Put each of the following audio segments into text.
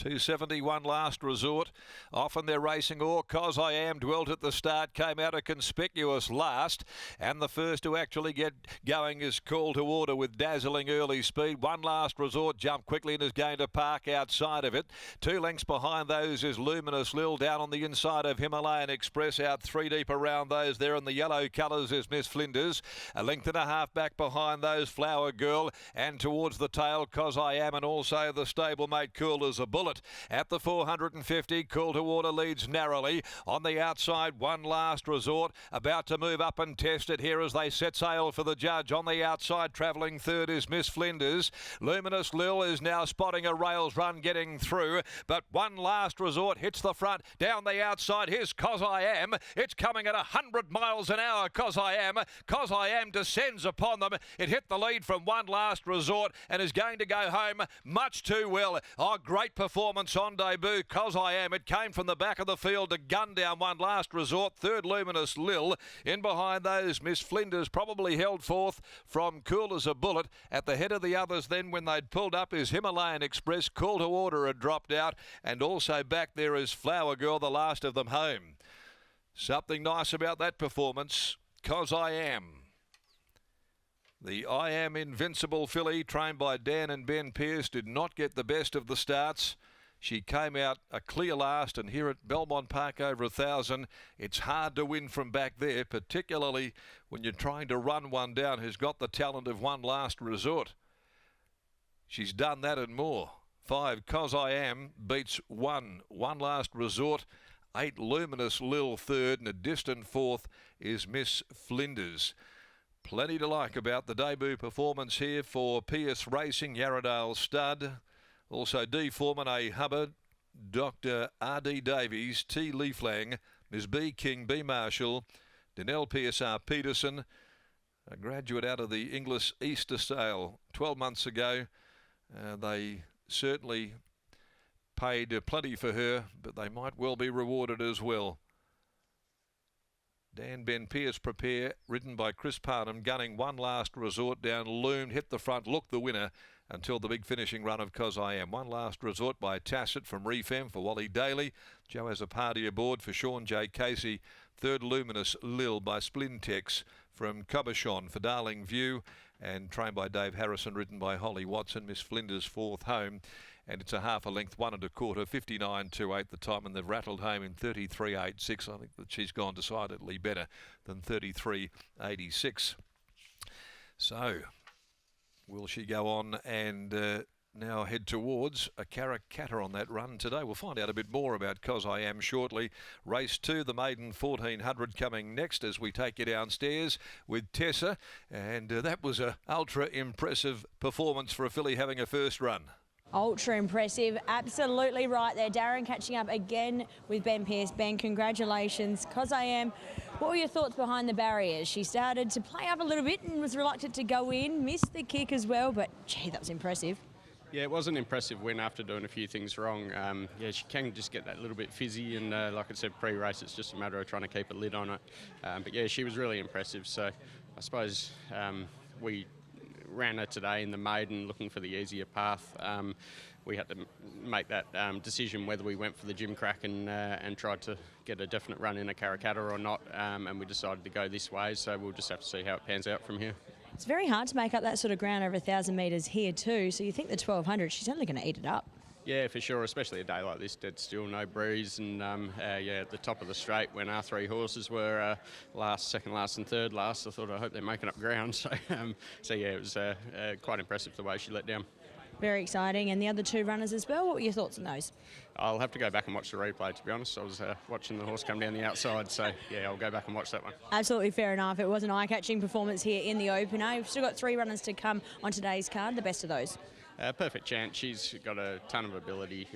271 last resort. Often they're racing or Cos I Am dwelt at the start, came out a conspicuous last, and the first to actually get going is Call to Order with dazzling early speed. One last resort jumped quickly and is going to park outside of it. 2 lengths behind those is Luminous Lil. Down on the inside of Himalayan Express, out 3 deep around those there in the yellow colours is Miss Flinders. A length and a half back behind those Flower Girl, and towards the tail Cos I Am, and also the stablemate Cool as a Bullet. At the 450, Call to Order leads narrowly. On the outside, One Last Resort about to move up and test it here as they set sail for the judge. On the outside, travelling third is Miss Flinders. Luminous Lil is now spotting a rails run getting through, but One Last Resort hits the front. Down the outside, here's Cos I Am. It's coming at 100 miles an hour, Cos I Am. Cos I Am descends upon them. It hit the lead from One Last Resort and is going to go home much too well. Oh, great performance on debut, Cos I Am. It came from the back of the field to gun down One Last Resort. Third, Luminous Lil. In behind those, Miss Flinders probably held fourth from Cool as a Bullet. At the head of the others then, when they'd pulled up, is Himalayan Express. Call to Order had dropped out, and also back there is Flower Girl, the last of them home. Something nice about that performance, Cos I Am. The I Am Invincible filly, trained by Dan and Ben Pearce, did not get the best of the starts. She came out a clear last, and here at Belmont Park over 1,000, it's hard to win from back there, particularly when you're trying to run one down who's got the talent of One Last Resort. She's done that and more. 5, Cos I Am beats 1, One Last Resort. 8, Luminous Lil third, and a distant fourth is Miss Flinders. Plenty to like about the debut performance here for Pearce Racing, Yarradale Stud. Also D. Foreman, A. Hubbard, Dr. R.D. Davies, T. Leaflang, Ms. B. King, B. Marshall, Danelle Pearce, R. Peterson, a graduate out of the Inglis Easter sale 12 months ago. They certainly paid plenty for her, but they might well be rewarded as well. Dan Ben Pearce prepare, ridden by Chris Parnham, gunning One Last Resort down, loomed, hit the front, looked the winner until the big finishing run of Cos I Am. One Last Resort by Tassett from Reef M for Wally Daly. Joe has a party aboard for Sean J. Casey. Third, Luminous Lil by Splintex from Cobershon for Darling View, and trained by Dave Harrison, ridden by Holly Watson. Miss Flinders fourth home, and it's a half a length, 1 1/4, 59.28 the time, and they've rattled home in 33.86. I think that she's gone decidedly better than 33.86. So, will she go on and now head towards a Caracatta on that run today? We'll find out a bit more about Cos I Am shortly. Race 2, the maiden 1400 coming next as we take you downstairs with Tessa, and that was a ultra impressive performance for a filly having a first run. Ultra impressive, absolutely right there. Darren catching up again with Ben Pearce. Ben, congratulations. Cos I Am, what were your thoughts behind the barriers? She started to play up a little bit and was reluctant to go in, missed the kick as well, but gee, that was impressive. Yeah, it was an impressive win after doing a few things wrong. Yeah, she can just get that little bit fizzy, and like I said, pre-race, it's just a matter of trying to keep a lid on it. But yeah, she was really impressive. So I suppose we ran her today in the maiden looking for the easier path. We had to make that decision whether we went for the gym crack and tried to get a definite run in a Caracatta or not, and we decided to go this way, so we'll just have to see how it pans out from here. It's very hard to make up that sort of ground over 1,000 metres here too, so you think the 1,200, she's only going to eat it up. Yeah, for sure, especially a day like this, dead still, no breeze, and yeah, at the top of the straight when our 3 horses were last, second last and third last, I thought, I hope they're making up ground. So, so yeah, it was quite impressive the way she let down. Very exciting, and the other 2 runners as well, what were your thoughts on those? I'll have to go back and watch the replay, to be honest. I was watching the horse come down the outside, so yeah, I'll go back and watch that one. Absolutely fair enough. It was an eye-catching performance here in the opener. We've still got 3 runners to come on today's card, the best of those. Perfect chance. She's got a ton of ability.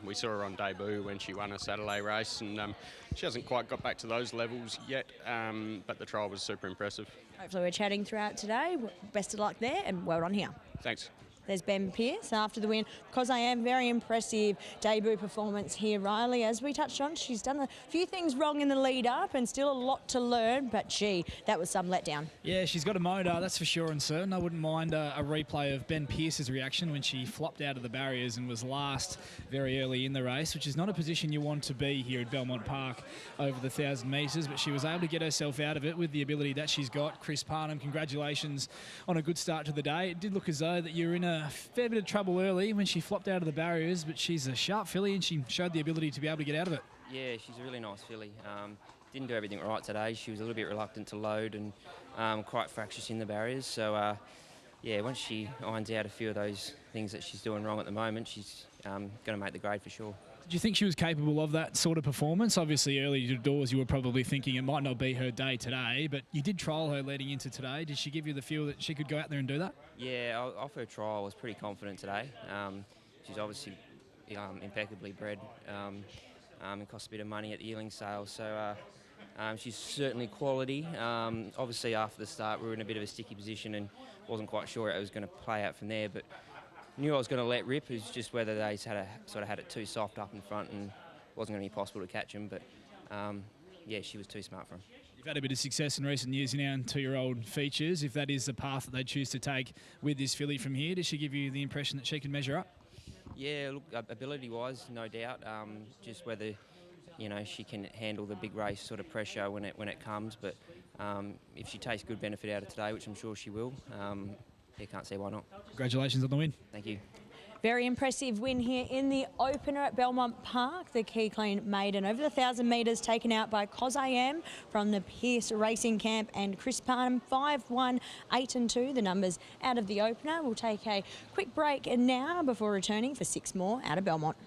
We saw her on debut when she won a Saturday race, and she hasn't quite got back to those levels yet, but the trial was super impressive. Hopefully we're chatting throughout today. Best of luck there, and well done here. Thanks. There's Ben Pearce after the win. Cos I Am, very impressive debut performance here, Riley. As we touched on, she's done a few things wrong in the lead up and still a lot to learn, but gee, that was some letdown. Yeah, she's got a motor, that's for sure and certain. I wouldn't mind a replay of Ben Pearce's reaction when she flopped out of the barriers and was last very early in the race, which is not a position you want to be here at Belmont Park over the 1,000 metres, but she was able to get herself out of it with the ability that she's got. Chris Parnham, congratulations on a good start to the day. It did look as though that you were in a fair bit of trouble early when she flopped out of the barriers, but she's a sharp filly and she showed the ability to be able to get out of it. Yeah, she's a really nice filly. Didn't do everything right today. She was a little bit reluctant to load and quite fractious in the barriers. So, yeah, once she irons out a few of those things that she's doing wrong at the moment, she's going to make the grade for sure. Do you think she was capable of that sort of performance? Obviously, early doors you were probably thinking it might not be her day today, but you did trial her leading into today. Did she give you the feel that she could go out there and do that? Yeah, off her trial, I was pretty confident today. She's obviously impeccably bred. It costs a bit of money at the yearling sale, so she's certainly quality. Obviously, after the start, we were in a bit of a sticky position and wasn't quite sure how it was going to play out from there, but knew I was going to let rip. It was just whether they had it too soft up in front and wasn't going to be possible to catch him. But yeah, she was too smart for him. You've had a bit of success in recent years now in 2-year-old features. If that is the path that they choose to take with this filly from here, does she give you the impression that she can measure up? Yeah, look, ability-wise, no doubt. Just whether she can handle the big race sort of pressure when it comes. But if she takes good benefit out of today, which I'm sure she will, you can't see why not. Congratulations on the win. Thank you. Very impressive win here in the opener at Belmont Park. The Key Clean Maiden over the 1,000 metres taken out by Cos I Am from the Pearce Racing Camp and Chris Parnham 5-1, 8-2. The numbers out of the opener. We'll take a quick break now before returning for 6 more out of Belmont.